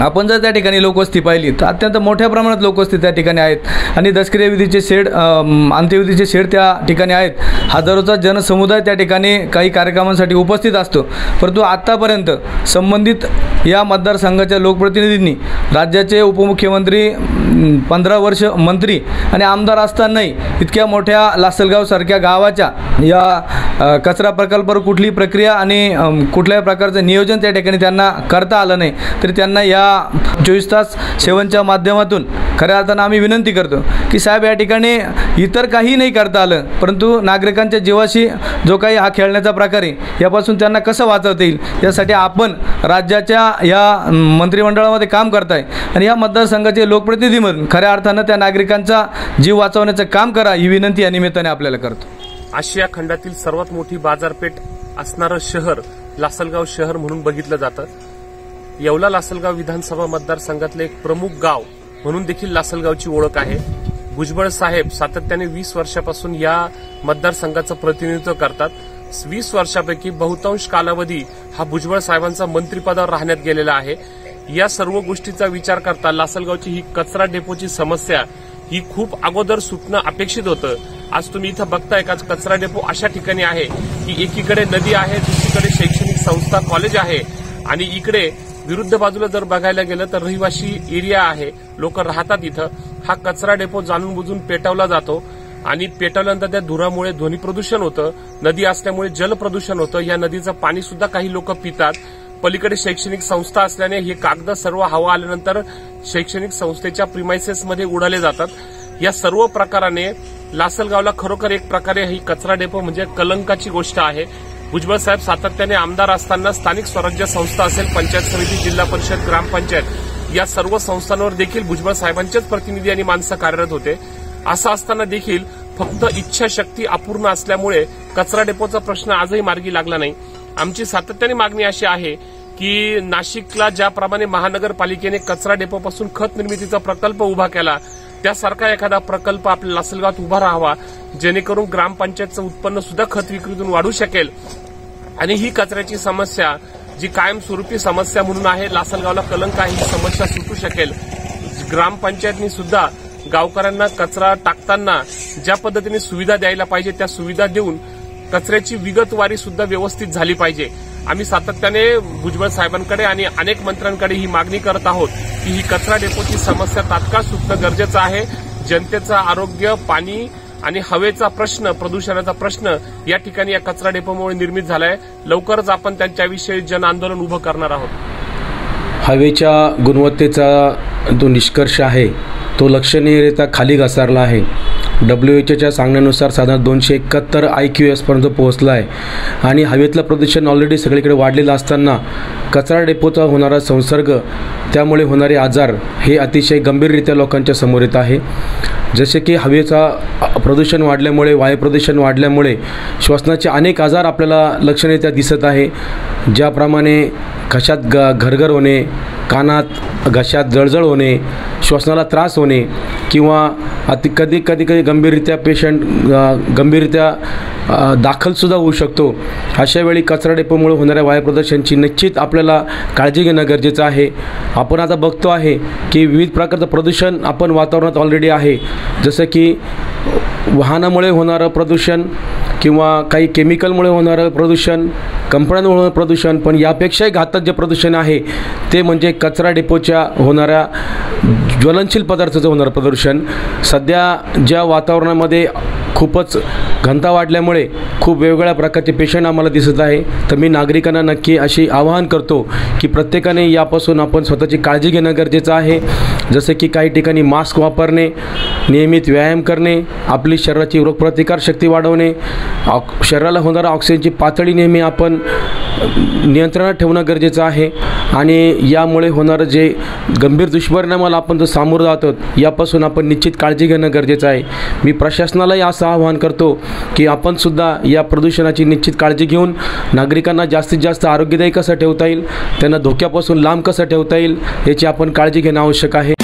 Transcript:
आपण जर त्या ठिकाणी लोकवस्ती पाहिली तर अत्यंत मोठ्या प्रमाणात लोकवस्ती त्या ठिकाणी आहेत आणि दशक्रिया विधीचे शेड अंत्यविधीचे शेड त्या ठिकाणी आहेत। हजारोचा जनसमुदाय त्या ठिकाणी काही कार्यक्रमांसाठी उपस्थित असतो, परंतु आत्तापर्यंत संबंधित या मतदारसंघाच्या लोकप्रतिनिधींनी राज्याचे उपमुख्यमंत्री 15 वर्ष मंत्री आणि आमदार असतानाही इतक्या मोठ्या लासलगावसारख्या गावाच्या या कचरा प्रकल्पावर कुठली प्रक्रिया आणि कुठल्याही प्रकारचं नियोजन त्या ठिकाणी त्यांना करता आलं नाही। तरी त्यांना या 24 तास सेवनच्या माध्यमातून खऱ्या अर्थानं आम्ही विनंती करतो की साहेब, या ठिकाणी इतर काही नाही करता आलं, परंतु नागरिकांच्या जीवाशी जो काही हा खेळण्याचा प्रकार आहे यापासून त्यांना कसं वाचवता येईल यासाठी आपण राज्याच्या या मंत्रिमंडळामध्ये काम करताय आणि या मतदारसंघाचे लोकप्रतिनिधी म्हणून खऱ्या अर्थानं त्या नागरिकांचा जीव वाचवण्याचं काम करा, ही विनंती या निमित्ताने आपल्याला करतो। आशिया खंडातील सर्वात मोठी बाजारपेठ असणारं शहर लासलगाव शहर म्हणून बघितलं जातं। येवला लासलगाव विधानसभा मतदारसंघातले एक प्रमुख गाव म्हणून देखील लासलगावची ओळख आहे। भुजबळ साहेब सातत्याने 20 वर्षापासून या मतदारसंघाचं प्रतिनिधित्व करतात। 20 वर्षापैकी बहुतांश कालावधी हा भुजबळ साहेबांचा मंत्रिपदावर राहण्यात गेलेला आहे। या सर्व गोष्टीचा विचार करता लासलगावची ही कचरा डेपोची समस्या ही खूप अगोदर सुटणं अपेक्षित होतं। आज तुम्ही इथं बघताय का कचरा डेपो अशा ठिकाणी आहे की एकीकडे नदी आहे, दुसरीकडे शैक्षणिक संस्था कॉलेज आहे आणि इकडे विरुद्ध बाजूला जर बघायला गेलं तर रहिवासी एरिया आहे, लोक राहतात इथं। हा कचरा डेपो जाणून बुजून पेटवला जातो आणि पेटवल्यानंतर त्या धुरामुळे ध्वनी प्रदूषण होतं, नदी असल्यामुळे जल प्रदूषण होतं, या नदीचं पाणी सुद्धा काही लोक पितात। पलीकडे शैक्षणिक संस्था असल्याने हे कागद सर्व हवा आल्यानंतर शैक्षणिक संस्थेच्या प्रिमायसेसमध्ये उडाले जातात। या सर्व प्रकाराने लासलगावला खरोखर एक प्रकारे ही कचरा डेपो म्हणजे कलंकाची गोष्ट आहे। भुजबळ साहेब सातत्याने आमदार असताना स्थानिक स्वराज्य संस्था असेल, पंचायत समिती, जिल्हा परिषद, ग्रामपंचायत या सर्व संस्थांवर देखील भुजबळ साहेबांचेच प्रतिनिधी आणि माणसं कार्यरत होते। असं असताना देखील फक्त इच्छाशक्ती अपूर्ण असल्यामुळे कचरा डेपोचा प्रश्न आजही मार्गी लागला नाही। आमची सातत्याने मागणी अशी आहे की नाशिकला ज्याप्रमाणे महानगरपालिकेने कचरा डेपोपासून खत निर्मितीचा प्रकल्प उभा केला त्यासारखा एखादा प्रकल्प आपल्या लासलगावात उभा राहावा, जेणेकरून ग्रामपंचायतचं उत्पन्न सुद्धा खत विक्रीतून वाढू शकेल आणि ही कचऱ्याची समस्या जी कायमस्वरूपी समस्या म्हणून आहे, लासलगावला कलंक आहे, ही समस्या सुटू शकेल। ग्रामपंचायतनी सुद्धा गावकऱ्यांना कचरा टाकताना ज्या पद्धतीने सुविधा द्यायला पाहिजे त्या सुविधा देऊन कचऱ्याची विगतवारी सुद्धा व्यवस्थित झाली पाहिजे। आम्ही सातत्याने भुजबळ साहेबांकडे आणि अनेक मंत्र्यांकडे ही मागणी करत आहोत की ही कचरा डेपोची समस्या तात्काळ सुटणं गरजेचं आहे। जनतेचं आरोग्य, पाणी आणि हवेचा प्रश्न, प्रदूषणाचा प्रश्न या ठिकाणी या कचरा डेपोमुळे निर्मित झालाय। लवकरच आपण त्यांच्याविषयी जन आंदोलन उभं करणार आहोत। हवेच्या गुणवत्तेचा जो निष्कर्ष आहे तो लक्षणीयरित्या खाली घसरला आहे। WHO सांगण्यानुसार साधारण 271 IQS पर्यंत पोहोचला आहे आणि हवेतलं प्रदूषण ऑलरेडी सगळीकडे वाढलेलं असताना कचरा डेपोचा होणारा संसर्ग, त्यामुळे होणारे आजार हे अतिशय गंभीररित्या लोकांच्या समोर येत आहे। जसे की हवेचा प्रदूषण वाढल्यामुळे, वायू प्रदूषण वाढल्यामुळे श्वसनाचे अनेक आजार आपल्याला लक्षणीयरित्या दिसत आहे। ज्याप्रमाणे घशात घरघर होणे, कानात घशात जळजळ होणे, श्वसनाला त्रास होणे किंवा कधी गंभीररित्या पेशंट गंभीररित्या दाखलसुद्धा होऊ शकतो। अशा वेळी कचरा डेपोमुळे होणाऱ्या वायू प्रदूषणाची निश्चित आपल्याला काळजी घेणं गरजेचं आहे। आपण आता बघतो आहे की विविध प्रकारचं प्रदूषण आपण वातावरणात ऑलरेडी आहे, जसं की वाहनामुळे होणारं प्रदूषण किंवा काही केमिकलमुळे होणारं प्रदूषण, कंपन्यांमुळे होणारं प्रदूषण, पण यापेक्षाही घातक जे प्रदूषण आहे ते म्हणजे कचरा डेपोच्या होणाऱ्या ज्वलनशील पदार्थाचं होणारं प्रदूषण। सध्या ज्या वातावरणामध्ये खूपच घनता वाढल्यामुळे खूप वेगवेगळ्या प्रकारचे पेशंट आम्हाला दिसत आहे, तर मी नागरिकांना नक्की अशी आवाहन करतो की प्रत्येकाने यापासून आपण स्वतःची काळजी घेणं गरजेचं आहे। जसे की काही ठिकाणी मास्क वापरणे, नियमित व्यायाम करणे, आपली शरीराची रोगप्रतिकारशक्ती वाढवणे, शरीराला होणारा ऑक्सिजनची पातळी नेहमी आपण नियंत्रणात ठेवणं गरजेचं आहे आणि यामुळे होणारं जे गंभीर दुष्परिणामाला आपण जो सामोरं जातो यापासून आपण निश्चित काळजी घेणं गरजेचं आहे। मी प्रशासनालाही असं आवाहन करतो की आपण सुद्धा या प्रदूषणाची निश्चित काळजी घेऊन नागरिकांना जास्तीत जास्त आरोग्यदायी कसं ठेवता येईल, त्यांना धोक्यापासून लांब कसं ठेवता येईल याची आपण काळजी घेणं आवश्यक आहे।